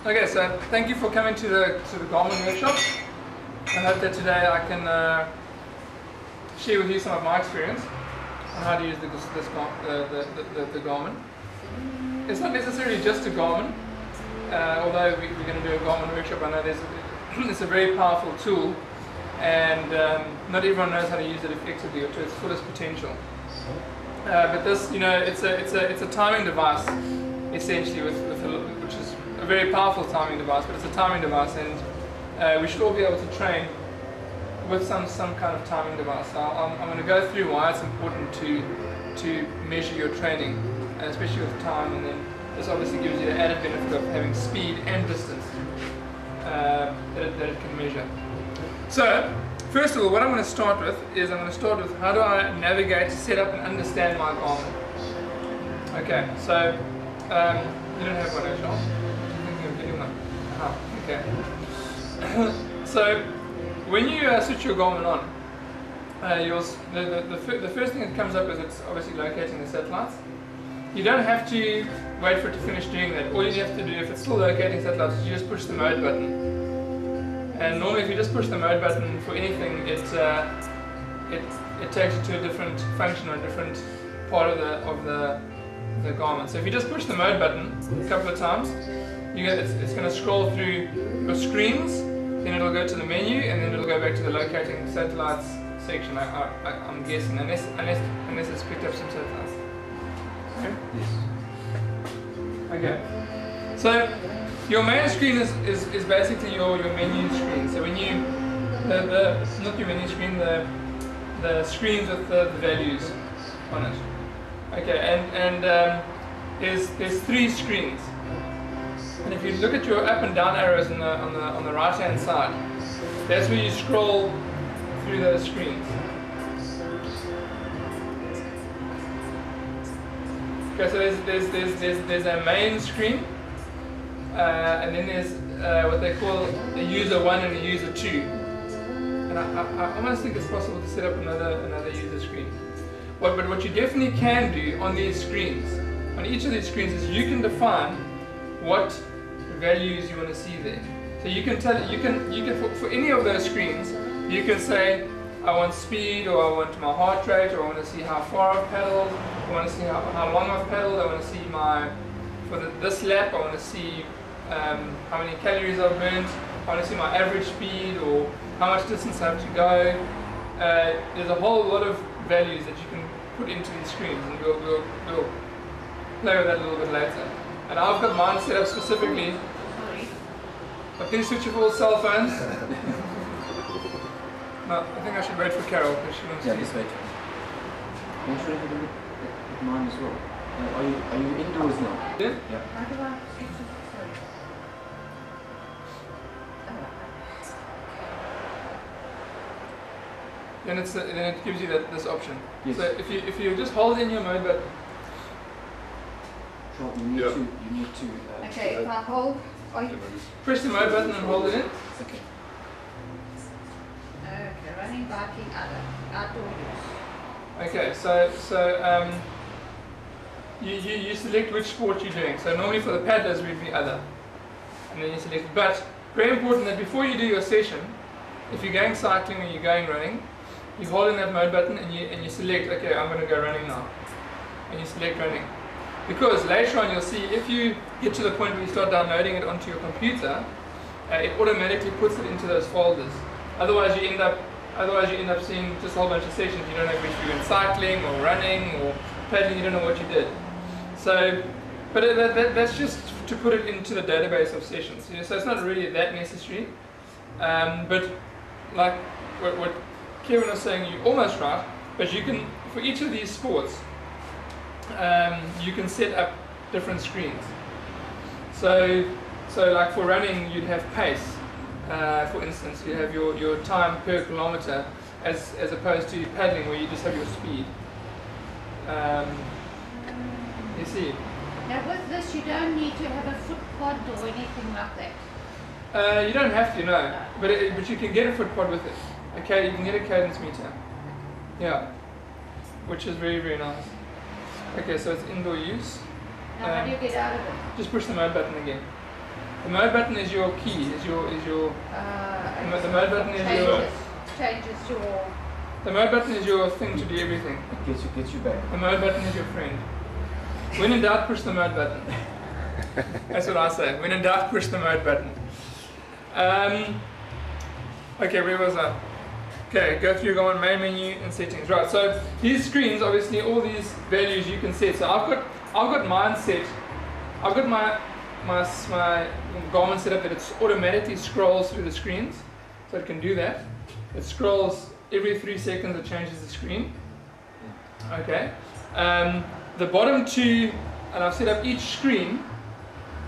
Okay, so thank you for coming to the Garmin workshop. I hope that today I can share with you some of my experience on how to use the Garmin. It's not necessarily just a Garmin, although we're going to do a Garmin workshop. I know it's a very powerful tool, and not everyone knows how to use it effectively or to its fullest potential. But this, it's a timing device essentially, which is a very powerful timing device. But it's a timing device, and we should all be able to train with some kind of timing device. So I'm going to go through why it's important to measure your training, especially with time, and then this obviously gives you the added benefit of having speed and distance that it can measure. So, first of all, what I'm going to start with is how do I navigate, set up and understand my Garmin. Okay, so you don't have one, Ashal? I'm thinking of getting one. Okay. So, when you switch your Garmin on, the first thing that comes up is it's obviously locating the satellites. You don't have to wait for it to finish doing that. All you have to do, if it's still locating satellites, is you just push the mode button. And normally if you just push the mode button for anything, it takes you to a different function or a different part of the Garmin. So if you just push the mode button a couple of times, it's going to scroll through your screens, then it'll go to the menu, and then it'll go back to the locating satellites section, I'm guessing, unless it's picked up some satellites. Okay? Yes. Okay. So your main screen is basically your menu screen. So when you not your menu screen, the screens with the values on it. Okay, and there's three screens. And if you look at your up and down arrows on the right hand side, that's where you scroll through those screens. Okay, so there's a main screen, and then there's what they call a user 1 and a user 2. And I almost think it's possible to set up another user screen. But what you definitely can do on these screens, on each of these screens, is you can define what values you want to see there. So you can for any of those screens, you can say, I want speed, or I want my heart rate, or I want to see how far I've paddled, I want to see how long I've paddled, I want to see this lap, I want to see how many calories I've burnt, I want to see my average speed, or how much distance I have to go. There's a whole lot of values that you can put into these screens, and we'll play with that a little bit later. And I've got mine set up specifically. But please switch off all cell phones. No, I think I should wait for Carol because she wants to. Yeah, just wait. Make sure you do it with mine as well. Are you indoors now? Yeah? Yeah. Then it gives you this option. Yes. So if you just hold in your mode button. Sure, you need to. Okay, if I hold. Press the mode button and hold it in. Okay. Okay, running, biking, outdoor use. Okay, so you select which sport you're doing. So normally for the paddlers we'd be other, and then you select. But very important that before you do your session, if you're going cycling or you're going running, you hold in that mode button and you select. Okay, I'm going to go running now, and you select running. Because later on you'll see, if you get to the point where you start downloading it onto your computer, it automatically puts it into those folders. Otherwise you end up seeing just a whole bunch of sessions. You don't know which you went cycling or running or paddling. You don't know what you did. So, but that's just to put it into the database of sessions. So it's not really that necessary. But like what Kevin was saying, you're almost right. But you can, for each of these sports, you can set up different screens. So like for running, you'd have pace. For instance, you have your time per kilometer, as opposed to paddling, where you just have your speed. You see. Now with this, you don't need to have a foot pod or anything like that. You don't have to, no. But you can get a foot pod with it. Okay, you can get a cadence meter. Yeah, which is very, very nice. Okay, so it's indoor use. Now how do you get out of it? Just push the mode button again. The mode button is your key. The mode button is changes your. The mode button is your thing to do everything. It gets you back. The mode button is your friend. When in doubt, push the mode button. That's what I say. When in doubt, push the mode button. Okay, where was I? Okay, go through, go on main menu and settings. Right, so these screens, obviously, all these values you can set. So I've got mine set. I've got my Garmin set up that it automatically scrolls through the screens, so it can do that. It scrolls every 3 seconds. It changes the screen. Okay. The bottom two, and I've set up each screen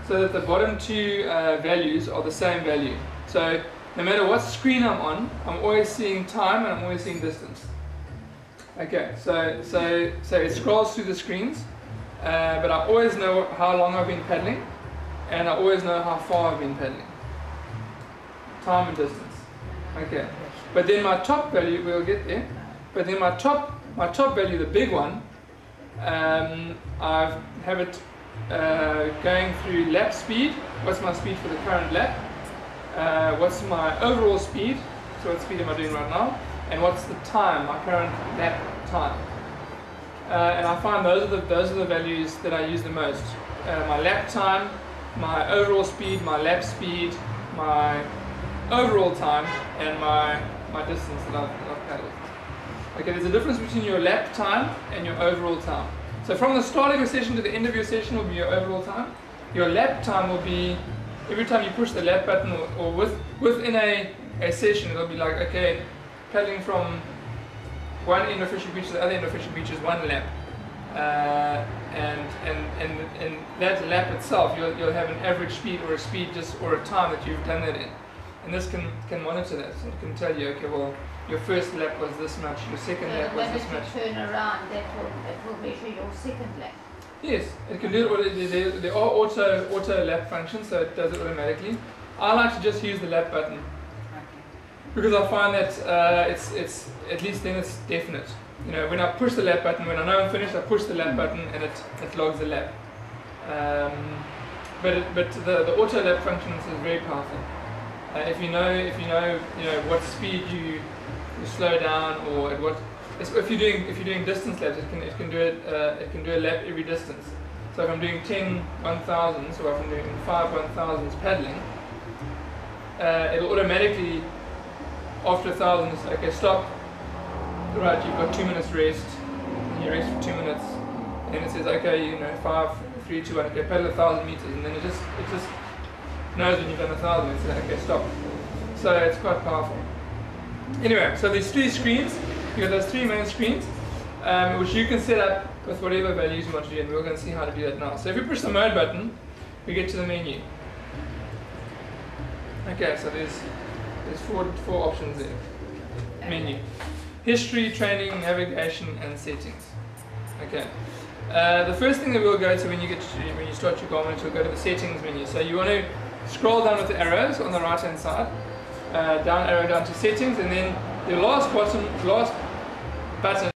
so that the bottom two values are the same value. So no matter what screen I'm on, I'm always seeing time and I'm always seeing distance. Okay, so it scrolls through the screens, but I always know how long I've been paddling, and I always know how far I've been paddling. Time and distance. Okay, but then my top value, we'll get there. But then my top value, the big one, I have it going through lap speed. What's my speed for the current lap? What's my overall speed? So what speed am I doing right now? And what's the time, my current lap time? And I find those are the values that I use the most. My lap time, my overall speed, my lap speed, my overall time, and my distance that I've paddled. Okay, there's a difference between your lap time and your overall time. So from the start of your session to the end of your session will be your overall time. Your lap time will be every time you push the lap button, or within a session, it'll be like, okay, paddling from one end of Fisher Beach to the other end of Fisher Beach is 1 lap. And that lap itself, you'll have an average speed or a speed or a time that you've done that in. And this can monitor that. So it can tell you, okay, well, your first lap was this much, your second lap was this much. When you turn around, it will measure your second lap. Yes, it can do it. There are auto lap functions, so it does it automatically. I like to just use the lap button because I find that it's at least then it's definite. You know, when I push the lap button, when I know I'm finished, I push the lap button and it logs the lap. But the auto lap function is very powerful. If you know what speed you slow down, or at what, if you're doing distance laps, it can do a lap every distance. So if I'm doing 10 1,000s, or if I'm doing 5 1,000s paddling, it'll automatically after 1,000 say, okay, stop. Right, you've got 2 minutes rest. And you rest for 2 minutes, and then it says, okay, 5 3 2 1, okay, paddle 1,000 meters, and then it just knows when you've done 1,000 and says, okay, stop. So it's quite powerful. Anyway, so there's 3 screens. You've got those 3 main screens, which you can set up with whatever values you want to do, and we're going to see how to do that now. So if you push the mode button, we get to the menu. Okay, so there's 4 options there. Menu. History, training, navigation, and settings. Okay. The first thing that we'll go to when you start your Garmin is we'll go to the settings menu. So you want to scroll down with the arrows on the right hand side, down arrow down to settings, and then the last button